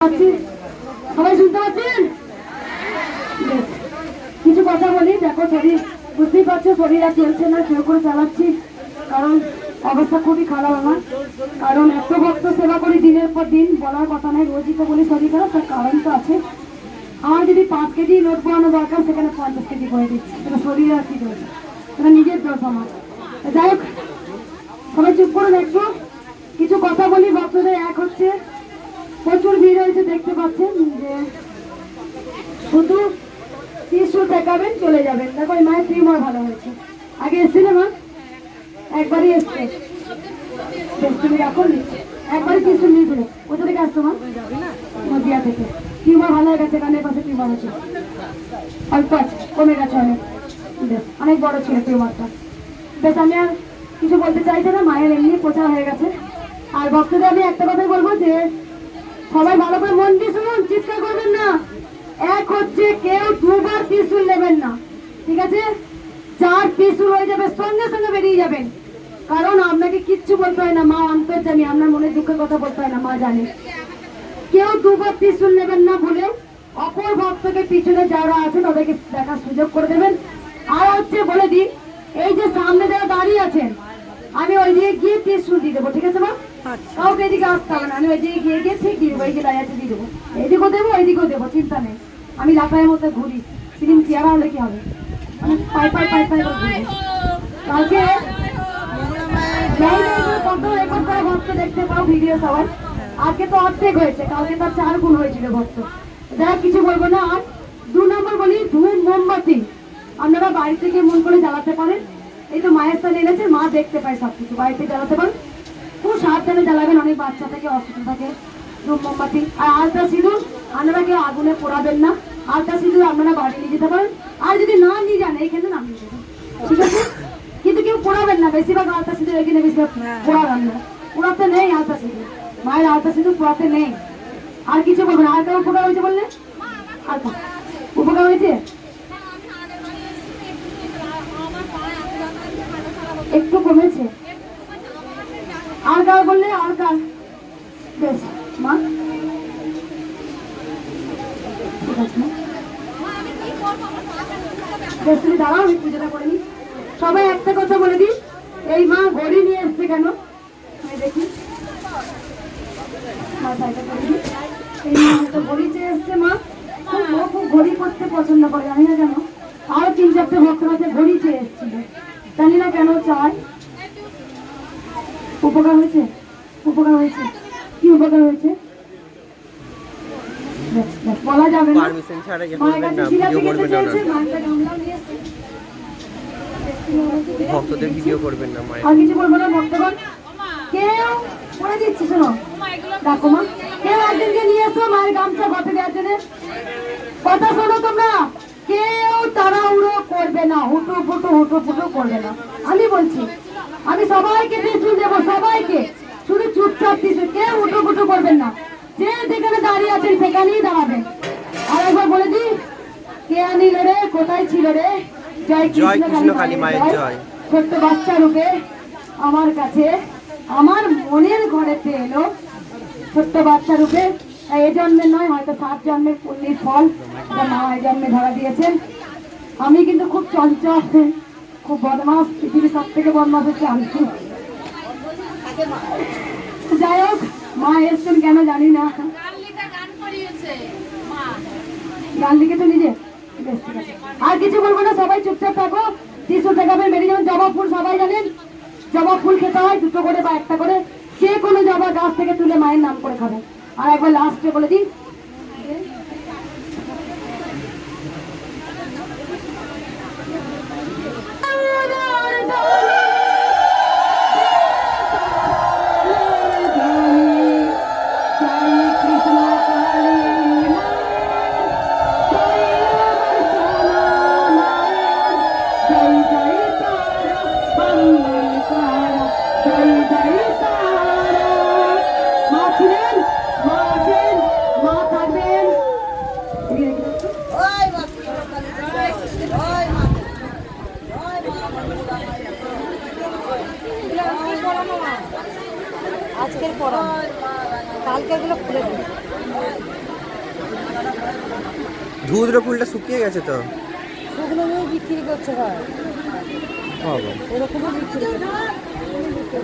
সবাই শুনতে পাচ্ছেন? কিছু কথা বলি। দেখো, শরীর বুঝতেই পারছো, শরীর আর চলছে না, কেউ করে চালাচ্ছি, কারণ অবস্থা খুবই খারাপ আমার। কারণ এত ভক্ত সেবা করি দিনের পর দিন, বলার কথা নয়। রোজই তো বলি শরীর খারাপ, তার কারণ তো আছে। আমার যদি 5 কেজি নোট বানানো দরকার, সেখানে 50 কেজি করে দিচ্ছি। সেটা শরীর আর কি দোষ, সেটা নিজের দোষ আমার। যাই হোক, সবাই চুপ করে দেখবো, কিছু কথা বলি। ভক্তদের এক হচ্ছে, প্রচুর ভিড় হয়েছে, দেখতে পাচ্ছেন যে শুধু ত্রিশূল ঠেকাবেন, চলে যাবেন। দেখো, এই মায়ের টিউমার ভালো হয়েছে। আগে এসছিল না, একবারই এসছে। তুমি রাখো, একবারই ত্রিশূল নিয়েছিল। কোথা থেকে আসছো মা? নদিয়া থেকে। টিউমার ভালো হয়ে গেছে, কানের পাশে টিউমার আছে, অল্প আছে, কমে গেছে অনেক। বেশ, অনেক বড় ছিল টিউমারটা। বেশ, আমি আর কিছু বলতে চাইছি না, মায়ের এমনি প্রচার হয়ে গেছে। আর ভক্তদের আমি একটা কথাই বলবো যে সবাই ভালো করে মন দিয়ে শুনুন, চিৎকার করবেন না। এক হচ্ছে, কেউ দুবার ত্রিশূল নেবেন না, ঠিক আছে? 4 ত্রিশূল হয়ে যাবে, সঙ্গে সঙ্গে বেরিয়ে যাবেন। কারণ আপনাকে কিচ্ছু বলতে হয় না, মা অন্তর্যামী, আপনার মনে দুঃখের কথা বলতে হয় না, মা জানে। কেউ দুবার ত্রিশূল নেবেন না বলে অপর ভক্তকে পিছনে যারা আছে তাদেরকে দেখার সুযোগ করে দেবেন। আর হচ্ছে বলে দিই, এই যে সামনে যারা দাঁড়িয়ে আছেন, আমি ওই দিকে গিয়ে ত্রিশূল দিয়ে দেবো, ঠিক আছে মা? কাউকে এদিকে আসতে হবে না, আমি ওই দিকে গিয়ে ঠিক দিয়ে দেবো। এই যে দাঁড়িয়ে আছে দিয়ে দেবো, এইদিকেও দেবো, এইদিকেও দেবো, চিন্তা নেই। আমি লাফায়ের মধ্যে ঘুরি, ফিল্ম চেয়ারা হলে কি হবে, মানে পাই পাই পাই পাই করে ঘুরি। কালকে ভক্ত দেখতে পাও ভিডিও সবাই। আজকে তো অর্ধেক হয়েছে, কালকে তার 4 গুণ হয়েছিল ভক্ত। যারা কিছু বলবো না। আর 2 নম্বর বলি, ধূপ মোমবাতি আপনারা বাড়ি থেকে মন করে জ্বালাতে পারেন। এই তো মায়ের স্থানে এনেছে, মা দেখতে পায় সবকিছু, বাড়িতে জ্বালাতে পারেন। খুব সাবধানে জ্বালাবেন, অনেক বাচ্চা থাকে, অসুস্থ থাকে। ধূপ মোমবাতি আর আলতা সিঁদুর আপনারা কেউ আগুনে পোড়াবেন না। আলতা সিঁদুর আপনারা বাড়ি নিয়ে যেতে পারেন। আর যদি না নিয়ে যান, এইখানে নামিয়ে দেবেন, ঠিক আছে? কিন্তু কেউ পোড়াবেন না, বেশিরভাগ আলতা সিঁদুর এখানে বেশিরভাগ পোড়াবেন না। পোড়াতে নেই আলতা সিঁদুর, মায়ের আলতা সিঁদুর পোড়াতে নেই। আর কিছু বলবেন? আর কেউ উপকার হয়েছে বললে? আর উপকার হয়েছে, একটু কমেছে। আর কার বললে? আর কার? বেশ মা, ঠিক আছে মা, বেশ তুমি দাঁড়াও, আমি পুজোটা করে নি। সবাই একটা কথা বলে দিই, এই মা ঘড়ি নিয়ে এসছে কেন দেখি। এই মা একটা ঘড়ি চেয়ে এসছে। মা খুব ঘড়ি করতে পছন্দ করে, জানি না কেন। আরো 3-4টে ভক্ত আছে ঘড়ি চেয়ে এসছিল, জানি না কেন চায়। উপকার হয়েছে? উপকার হয়েছে? কি উপকার হয়েছে বলা যাবে না। মায়ের কাছে শিলা শিখাতে চেয়েছে, মায়ের গামলাও নিয়ে এসছে। ভক্তদের ভিডিও করবেন না। আর কিছু বলবো না ভক্তগণ, কেউ করে দিচ্ছি। শোনো, দেখো মা, কেউ একদিনকে নিয়ে এসো মায়ের গামছা ঘটে দেওয়ার জন্য। কথা শোনো তোমরা, কেউ তাড়াহুড়ো করবে না, হুটো ফুটো করবে না। আমি বলছি, আমি সবাইকে ত্রিশূল দেবো, সবাইকে। শুধু চুপচাপ ত্রিশূল, কেউ হুটো ফুটো করবেন না। যে যেখানে দাঁড়িয়ে আছেন সেখানেই দাঁড়াবেন। আর একবার বলে দিই, কে আনিল রে, কোথায় ছিল রে? জয় কৃষ্ণ কালী মায়ের জয়। ছোট্ট বাচ্চা রূপে আমার কাছে, আমার মনের ঘরেতে এলো ছোট্ট বাচ্চা রূপে। এই জন্মে নয়, হয়তো 7 জন্মের পুণ্যের ফল মা এই জন্মে ধরা দিয়েছেন। আমি কিন্তু খুব চঞ্চল, খুব বদমাস, পৃথিবীর সব থেকে বদমাস হচ্ছে আমি। যাই হোক, মা এসছেন কেন জানি না, গান লিখেছে নিজে। আর কিছু বলবো না, সবাই চুপচাপ থাকো। ত্রিশূল দেখাবেন, বেরিয়ে যাবেন। জবা ফুল সবাই জানেন, জবা ফুল খেতে হয় 2টো করে বা 1টা করে, যে কোনো জবা গাছ থেকে তুলে মায়ের নাম করে খাবে। আর একবার লাস্টে বলে দিন, আজকের পড়া কালকে এগুলো খুলে দিই। ধুদ্র ফুলটা শুকিয়ে গেছে তো। শুকনো নিয়েও বিক্রি করছে ভাই, বাবা। এরকমও বিক্রি করছে।